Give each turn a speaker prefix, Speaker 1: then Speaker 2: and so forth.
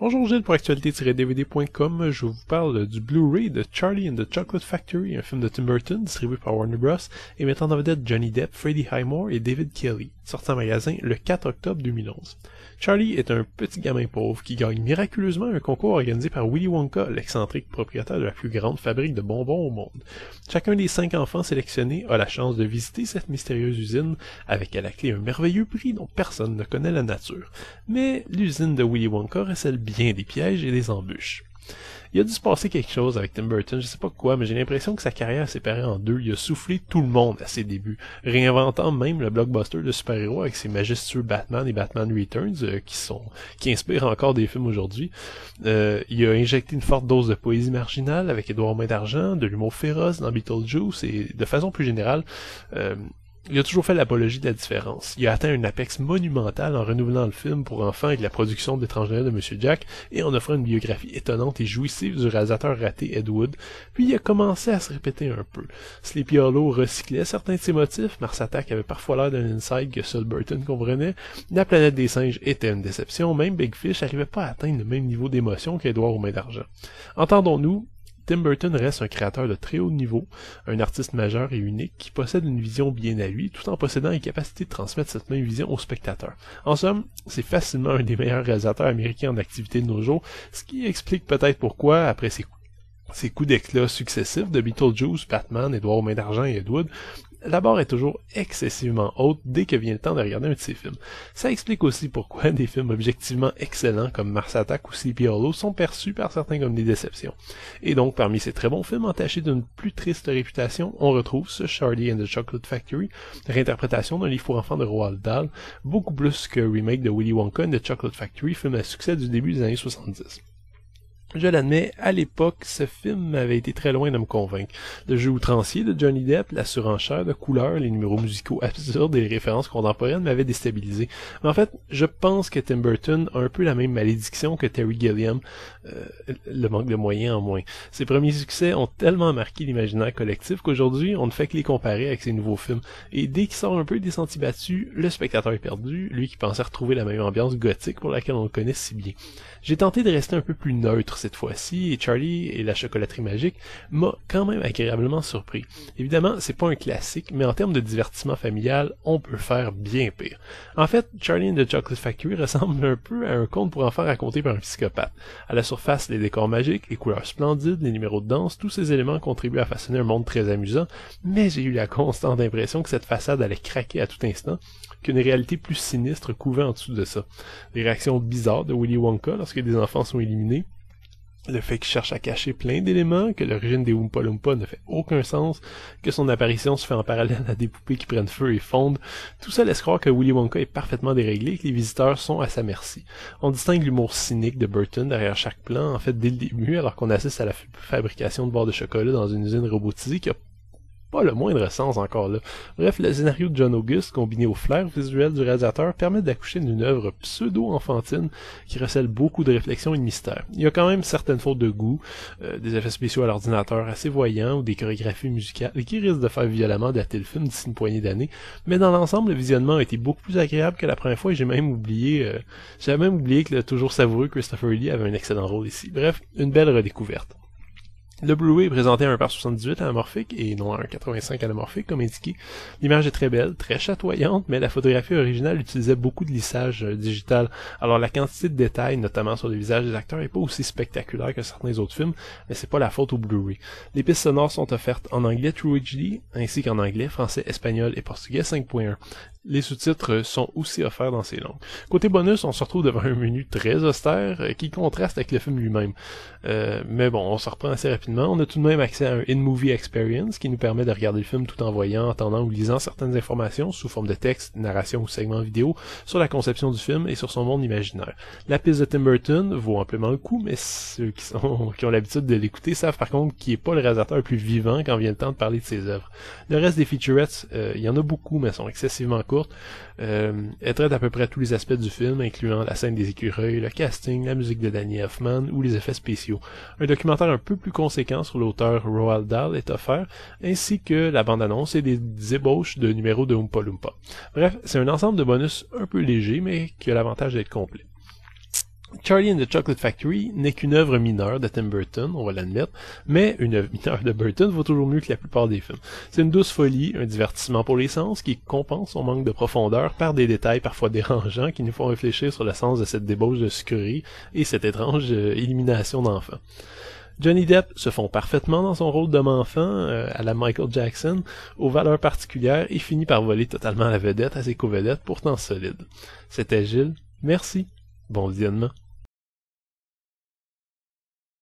Speaker 1: Bonjour Gilles pour actualité-dvd.com, je vous parle du Blu-ray de Charlie and the Chocolate Factory, un film de Tim Burton distribué par Warner Bros. Et mettant en vedette Johnny Depp, Freddie Highmore et David Kelly, sorti en magasin le 4 octobre 2011. Charlie est un petit gamin pauvre qui gagne miraculeusement un concours organisé par Willy Wonka, l'excentrique propriétaire de la plus grande fabrique de bonbons au monde. Chacun des 5 enfants sélectionnés a la chance de visiter cette mystérieuse usine avec à la clé un merveilleux prix dont personne ne connaît la nature. Mais l'usine de Willy Wonka recèle bien des pièges et des embûches. Il a dû se passer quelque chose avec Tim Burton, je sais pas quoi, mais j'ai l'impression que sa carrière s'est séparée en deux. Il a soufflé tout le monde à ses débuts, réinventant même le blockbuster de super-héros avec ses majestueux Batman et Batman Returns, qui inspirent encore des films aujourd'hui. Il a injecté une forte dose de poésie marginale avec Édouard Main d'Argent, de l'humour féroce dans Beetlejuice et de façon plus générale, il a toujours fait l'apologie de la différence. Il a atteint un apex monumental en renouvelant le film pour enfants avec la production de L'étrange Noël de Monsieur Jack et en offrant une biographie étonnante et jouissive du réalisateur raté Ed Wood. Puis il a commencé à se répéter un peu. Sleepy Hollow recyclait certains de ses motifs, Mars Attack avait parfois l'air d'un inside que seul Burton comprenait, La planète des singes était une déception, même Big Fish n'arrivait pas à atteindre le même niveau d'émotion qu'Édouard aux mains d'argent. Entendons-nous, Tim Burton reste un créateur de très haut niveau, un artiste majeur et unique qui possède une vision bien à lui, tout en possédant les capacités de transmettre cette même vision au spectateur. En somme, c'est facilement un des meilleurs réalisateurs américains en activité de nos jours, ce qui explique peut-être pourquoi, après ses coups d'éclat successifs de Beetlejuice, Batman, Édouard aux mains d'argent et Ed Wood, la barre est toujours excessivement haute dès que vient le temps de regarder un de ses films. Ça explique aussi pourquoi des films objectivement excellents comme Mars Attack ou Sleepy Hollow sont perçus par certains comme des déceptions. Et donc, parmi ces très bons films entachés d'une plus triste réputation, on retrouve ce Charlie and the Chocolate Factory, réinterprétation d'un livre pour enfants de Roald Dahl, beaucoup plus que remake de Willy Wonka and the Chocolate Factory, film à succès du début des années 70. Je l'admets, à l'époque, ce film avait été très loin de me convaincre. Le jeu outrancier de Johnny Depp, la surenchère de couleurs, les numéros musicaux absurdes et les références contemporaines m'avaient déstabilisé. Mais en fait, je pense que Tim Burton a un peu la même malédiction que Terry Gilliam, le manque de moyens en moins. Ses premiers succès ont tellement marqué l'imaginaire collectif qu'aujourd'hui, on ne fait que les comparer avec ses nouveaux films. Et dès qu'il sort un peu des sentiers battus, le spectateur est perdu, lui qui pensait retrouver la même ambiance gothique pour laquelle on le connaît si bien. J'ai tenté de rester un peu plus neutre cette fois-ci, et Charlie et la chocolaterie magique m'a quand même agréablement surpris. Évidemment, c'est pas un classique, mais en termes de divertissement familial, on peut faire bien pire. En fait, Charlie and the Chocolate Factory ressemble un peu à un conte pour enfants raconté par un psychopathe. À la surface, les décors magiques, les couleurs splendides, les numéros de danse, tous ces éléments contribuent à façonner un monde très amusant, mais j'ai eu la constante impression que cette façade allait craquer à tout instant, qu'une réalité plus sinistre couvait en dessous de ça. Des réactions bizarres de Willy Wonka lorsque des enfants sont éliminés, le fait qu'il cherche à cacher plein d'éléments, que l'origine des Oompa Loompa ne fait aucun sens, que son apparition se fait en parallèle à des poupées qui prennent feu et fondent, tout ça laisse croire que Willy Wonka est parfaitement déréglé et que les visiteurs sont à sa merci. On distingue l'humour cynique de Burton derrière chaque plan, en fait dès le début, alors qu'on assiste à la fabrication de barres de chocolat dans une usine robotisée qui a pas le moindre sens encore là. Bref, le scénario de John August, combiné au flair visuel du réalisateur, permet d'accoucher d'une œuvre pseudo-enfantine qui recèle beaucoup de réflexion et de mystère. Il y a quand même certaines fautes de goût, des effets spéciaux à l'ordinateur assez voyants ou des chorégraphies musicales qui risquent de faire violemment dater le film d'ici une poignée d'années, mais dans l'ensemble, le visionnement a été beaucoup plus agréable que la première fois et j'avais même oublié que le toujours savoureux Christopher Lee avait un excellent rôle ici. Bref, une belle redécouverte. Le Blu-ray est présenté à 1/78 anamorphique et non à 1/85 anamorphique comme indiqué. L'image est très belle, très chatoyante, mais la photographie originale utilisait beaucoup de lissage digital. Alors la quantité de détails, notamment sur les visages des acteurs, est pas aussi spectaculaire que certains autres films, mais c'est pas la faute au Blu-ray. Les pistes sonores sont offertes en anglais True HD, ainsi qu'en anglais, français, espagnol et portugais 5.1. Les sous-titres sont aussi offerts dans ces langues. Côté bonus, on se retrouve devant un menu très austère qui contraste avec le film lui-même. Mais bon, on se reprend assez rapidement. On a tout de même accès à un In-Movie Experience qui nous permet de regarder le film tout en voyant, entendant ou lisant certaines informations sous forme de texte, narration ou segment vidéo sur la conception du film et sur son monde imaginaire. La piste de Tim Burton vaut amplement le coup, mais ceux qui ont l'habitude de l'écouter savent par contre qu'il n'est pas le réalisateur le plus vivant quand vient le temps de parler de ses œuvres. Le reste des featurettes, il y en a beaucoup, mais elles sont excessivement courte. Elle traite à peu près tous les aspects du film, incluant la scène des écureuils, le casting, la musique de Danny Elfman ou les effets spéciaux. Un documentaire un peu plus conséquent sur l'auteur Roald Dahl est offert, ainsi que la bande-annonce et des ébauches de numéros de Oompa Loompa. Bref, c'est un ensemble de bonus un peu léger, mais qui a l'avantage d'être complet. Charlie and the Chocolate Factory n'est qu'une œuvre mineure de Tim Burton, on va l'admettre, mais une œuvre mineure de Burton vaut toujours mieux que la plupart des films. C'est une douce folie, un divertissement pour les sens qui compense son manque de profondeur par des détails parfois dérangeants qui nous font réfléchir sur le sens de cette débauche de sucrerie et cette étrange élimination d'enfants. Johnny Depp se fond parfaitement dans son rôle d'homme enfant, à la Michael Jackson, aux valeurs particulières et finit par voler totalement la vedette à ses co-vedettes pourtant solides. C'était Gilles, merci, bon visionnement.